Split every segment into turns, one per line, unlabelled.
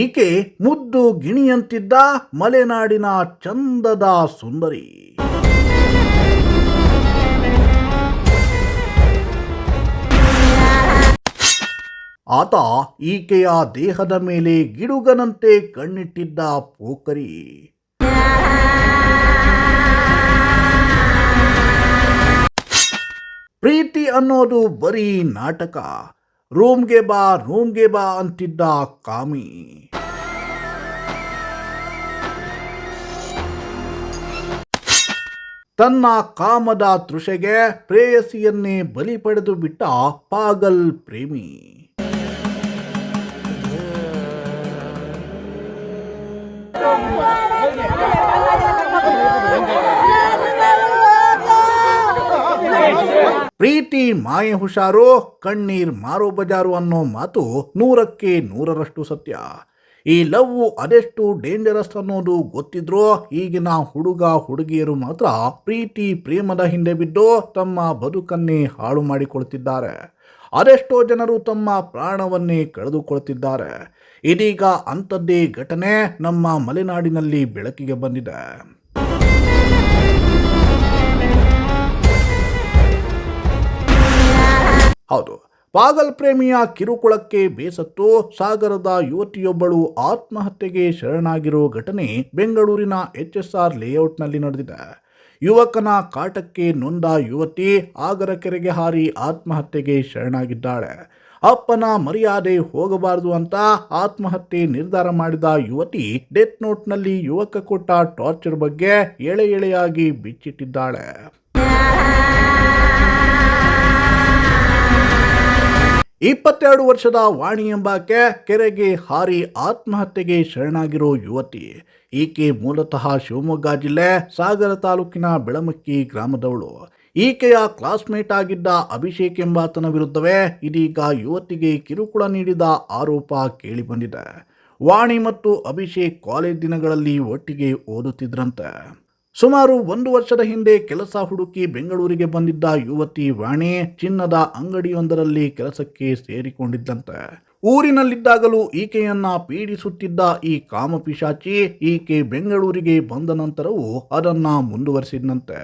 ಈಕೆ ಮುದ್ದು ಗಿಣಿಯಂತಿದ್ದ ಮಲೆನಾಡಿನ ಚಂದದ ಸುಂದರಿ. ಆತ ಈಕೆಯ ದೇಹದ ಮೇಲೆ ಗಿಡುಗನಂತೆ ಕಣ್ಣಿಟ್ಟಿದ್ದ ಪೋಖರಿ. ಪ್ರೀತಿ ಅನ್ನೋದು ಬರೀ ನಾಟಕ, ರೂಮ್ಗೆ ಬಾ ಅಂತಿದ್ದ ಕಾಮಿ. ತನ್ನ ಕಾಮದ ತೃಷೆಗೆ ಪ್ರೇಯಸಿಯನ್ನೇ ಬಲಿ ಪಡೆದು ಬಿಟ್ಟ ಪಾಗಲ್ ಪ್ರೇಮಿ. ಪ್ರೀತಿ ಮಾಯೆ ಹುಷಾರು, ಕಣ್ಣೀರ್ ಮಾರೋ ಬಜಾರು ಅನ್ನೋ ಮಾತು 100ಕ್ಕೆ 100ರಷ್ಟು ಸತ್ಯ. ಈ ಲವ್ ಅದೆಷ್ಟು ಡೇಂಜರಸ್ ಅನ್ನೋದು ಗೊತ್ತಿದ್ರೂ ಈಗಿನ ಹುಡುಗ ಹುಡುಗಿಯರು ಮಾತ್ರ ಪ್ರೀತಿ ಪ್ರೇಮದ ಹಿಂದೆ ಬಿದ್ದು ತಮ್ಮ ಬದುಕನ್ನೇ ಹಾಳು ಮಾಡಿಕೊಳ್ತಿದ್ದಾರೆ. ಅದೆಷ್ಟೋ ಜನರು ತಮ್ಮ ಪ್ರಾಣವನ್ನೇ ಕಳೆದುಕೊಳ್ತಿದ್ದಾರೆ. ಇದೀಗ ಅಂಥದ್ದೇ ಘಟನೆ ನಮ್ಮ ಮಲೆನಾಡಿನಲ್ಲಿ ಬೆಳಕಿಗೆ ಬಂದಿದೆ. ಹೌದು, ಪಾಗಲ್ ಪ್ರೇಮಿಯ ಕಿರುಕುಳಕ್ಕೆ ಬೇಸತ್ತು ಸಾಗರದ ಯುವತಿಯೊಬ್ಬಳು ಆತ್ಮಹತ್ಯೆಗೆ ಶರಣಾಗಿರೋ ಘಟನೆ ಬೆಂಗಳೂರಿನ HSR ಲೇಔಟ್ನಲ್ಲಿ ನಡೆದಿದೆ. ಯುವಕನ ಕಾಟಕ್ಕೆ ನೊಂದ ಯುವತಿ ಆಗರಕೆರೆಗೆ ಹಾರಿ ಆತ್ಮಹತ್ಯೆಗೆ ಶರಣಾಗಿದ್ದಾಳೆ. ಅಪ್ಪನ ಮರ್ಯಾದೆ ಹೋಗಬಾರದು ಅಂತ ಆತ್ಮಹತ್ಯೆ ನಿರ್ಧಾರ ಮಾಡಿದ ಯುವತಿ ಡೆತ್ ನೋಟ್ನಲ್ಲಿ ಯುವಕ ಕೊಟ್ಟ ಟಾರ್ಚರ್ ಬಗ್ಗೆ ಎಳೆ ಎಳೆಯಾಗಿ ಬಿಚ್ಚಿಟ್ಟಿದ್ದಾಳೆ. 22 ವರ್ಷದ ವಾಣಿ ಎಂಬಾಕೆ ಕೆರೆಗೆ ಹಾರಿ ಆತ್ಮಹತ್ಯೆಗೆ ಶರಣಾಗಿರೋ ಯುವತಿ. ಈಕೆ ಮೂಲತಃ ಶಿವಮೊಗ್ಗ ಜಿಲ್ಲೆ ಸಾಗರ ತಾಲೂಕಿನ ಬೆಳಮಕ್ಕಿ ಗ್ರಾಮದವಳು. ಈಕೆಯ ಕ್ಲಾಸ್ಮೇಟ್ ಆಗಿದ್ದ ಅಭಿಷೇಕ್ ಎಂಬಾತನ ವಿರುದ್ಧವೇ ಇದೀಗ ಯುವತಿಗೆ ಕಿರುಕುಳ ನೀಡಿದ ಆರೋಪ ಕೇಳಿಬಂದಿದೆ. ವಾಣಿ ಮತ್ತು ಅಭಿಷೇಕ್ ಕಾಲೇಜ್ ದಿನಗಳಲ್ಲಿ ಒಟ್ಟಿಗೆ ಓದುತ್ತಿದ್ರಂತೆ. ಸುಮಾರು 1 ವರ್ಷದ ಹಿಂದೆ ಕೆಲಸ ಹುಡುಕಿ ಬೆಂಗಳೂರಿಗೆ ಬಂದಿದ್ದ ಯುವತಿ ವಾಣಿ ಚಿನ್ನದ ಅಂಗಡಿಯೊಂದರಲ್ಲಿ ಕೆಲಸಕ್ಕೆ ಸೇರಿಕೊಂಡಿದ್ದಂತೆ. ಊರಿನಲ್ಲಿದ್ದಾಗಲೂ ಈಕೆಯನ್ನ ಪೀಡಿಸುತ್ತಿದ್ದ ಈ ಕಾಮಪಿಶಾಚಿ ಈಕೆ ಬೆಂಗಳೂರಿಗೆ ಬಂದ ನಂತರವೂ ಅದನ್ನ ಮುಂದುವರಿಸಿದಂತೆ.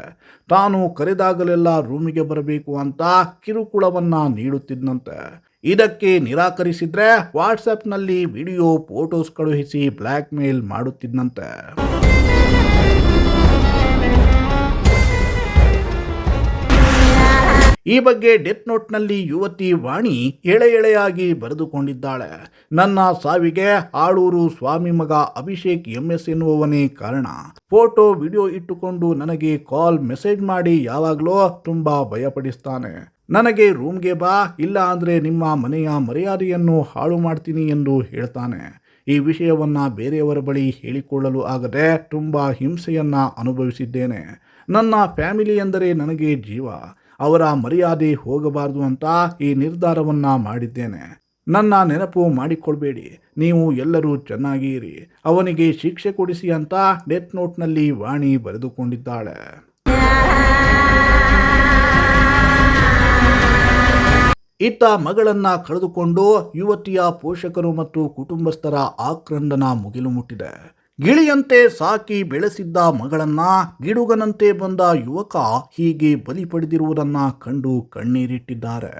ತಾನು ಕರೆದಾಗಲೆಲ್ಲ ರೂಮಿಗೆ ಬರಬೇಕು ಅಂತ ಕಿರುಕುಳವನ್ನ ನೀಡುತ್ತಿದ್ದಂತೆ. ಇದಕ್ಕೆ ನಿರಾಕರಿಸಿದ್ರೆ ವಾಟ್ಸಪ್ನಲ್ಲಿ ವಿಡಿಯೋ ಫೋಟೋಸ್ ಕಳುಹಿಸಿ ಬ್ಲ್ಯಾಕ್ ಮೇಲ್ ಮಾಡುತ್ತಿದ್ದಂತೆ. ಈ ಬಗ್ಗೆ ಡೆತ್ ನೋಟ್ನಲ್ಲಿ ಯುವತಿ ವಾಣಿ ಎಳೆ ಎಳೆಯಾಗಿ ಬರೆದುಕೊಂಡಿದ್ದಾಳೆ. ನನ್ನ ಸಾವಿಗೆ ಆಳೂರು ಸ್ವಾಮಿ ಮಗ ಅಭಿಷೇಕ್ MS ಎನ್ನುವವನೇ ಕಾರಣ. ಫೋಟೋ ವಿಡಿಯೋ ಇಟ್ಟುಕೊಂಡು ನನಗೆ ಕಾಲ್ ಮೆಸೇಜ್ ಮಾಡಿ ಯಾವಾಗಲೂ ತುಂಬಾ ಭಯಪಡಿಸ್ತಾನೆ. ನನಗೆ ರೂಮ್ಗೆ ಬಾ, ಇಲ್ಲ ಅಂದ್ರೆ ನಿಮ್ಮ ಮನೆಯ ಮರ್ಯಾದೆಯನ್ನು ಹಾಳು ಮಾಡ್ತೀನಿ ಎಂದು ಹೇಳ್ತಾನೆ. ಈ ವಿಷಯವನ್ನ ಬೇರೆಯವರ ಬಳಿ ಹೇಳಿಕೊಳ್ಳಲು ಆಗದೆ ತುಂಬಾ ಹಿಂಸೆಯನ್ನ ಅನುಭವಿಸಿದ್ದೇನೆ. ನನ್ನ ಫ್ಯಾಮಿಲಿ ಎಂದರೆ ನನಗೆ ಜೀವ. ಅವರ ಮರ್ಯಾದೆ ಹೋಗಬಾರದು ಅಂತ ಈ ನಿರ್ಧಾರವನ್ನ ಮಾಡಿದ್ದೇನೆ. ನನ್ನ ನೆನಪು ಮಾಡಿಕೊಳ್ಬೇಡಿ, ನೀವು ಎಲ್ಲರೂ ಚೆನ್ನಾಗಿ ಇರಿ, ಅವನಿಗೆ ಶಿಕ್ಷೆ ಕೊಡಿಸಿ ಅಂತ ಡೆತ್ ನೋಟ್ನಲ್ಲಿ ವಾಣಿ ಬರೆದುಕೊಂಡಿದ್ದಾಳೆ. ಇತ್ತ ಮಗಳನ್ನ ಕಳೆದುಕೊಂಡು ಯುವತಿಯ ಪೋಷಕರು ಮತ್ತು ಕುಟುಂಬಸ್ಥರ ಆಕ್ರಂದನ ಮುಗಿಲು ಮುಟ್ಟಿದೆ. ಗಿಳಿಯಂತೆ ಸಾಕಿ ಬೆಳೆಸಿದ್ದ ಮಗಳನ್ನ ಗಿಡುಗನಂತೆ ಬಂದ ಯುವಕ ಹೀಗೆ ಬಲಿ ಪಡೆದಿರುವುದನ್ನ ಕಂಡು ಕಣ್ಣೀರಿಟ್ಟಿದ್ದಾರೆ.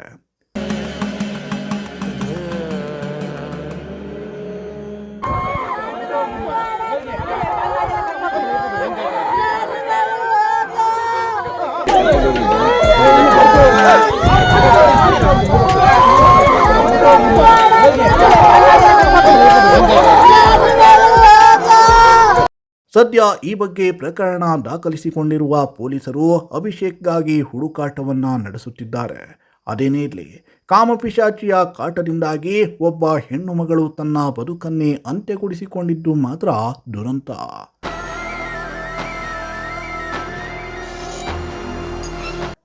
ಸದ್ಯ ಈ ಬಗ್ಗೆ ಪ್ರಕರಣ ದಾಖಲಿಸಿಕೊಂಡಿರುವ ಪೊಲೀಸರು ಅಭಿಷೇಕ್ಗಾಗಿ ಹುಡುಕಾಟವನ್ನ ನಡೆಸುತ್ತಿದ್ದಾರೆ. ಅದೇನೇ ಇರಲಿ, ಕಾಮಪಿಶಾಚಿಯ ಕಾಟದಿಂದಾಗಿ ಒಬ್ಬ ಹೆಣ್ಣು ಮಗಳು ತನ್ನ ಬದುಕನ್ನೇ ಅಂತ್ಯಗೊಳಿಸಿಕೊಂಡಿದ್ದು ಮಾತ್ರ ದುರಂತ.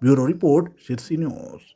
Bureau report, Sirsi news.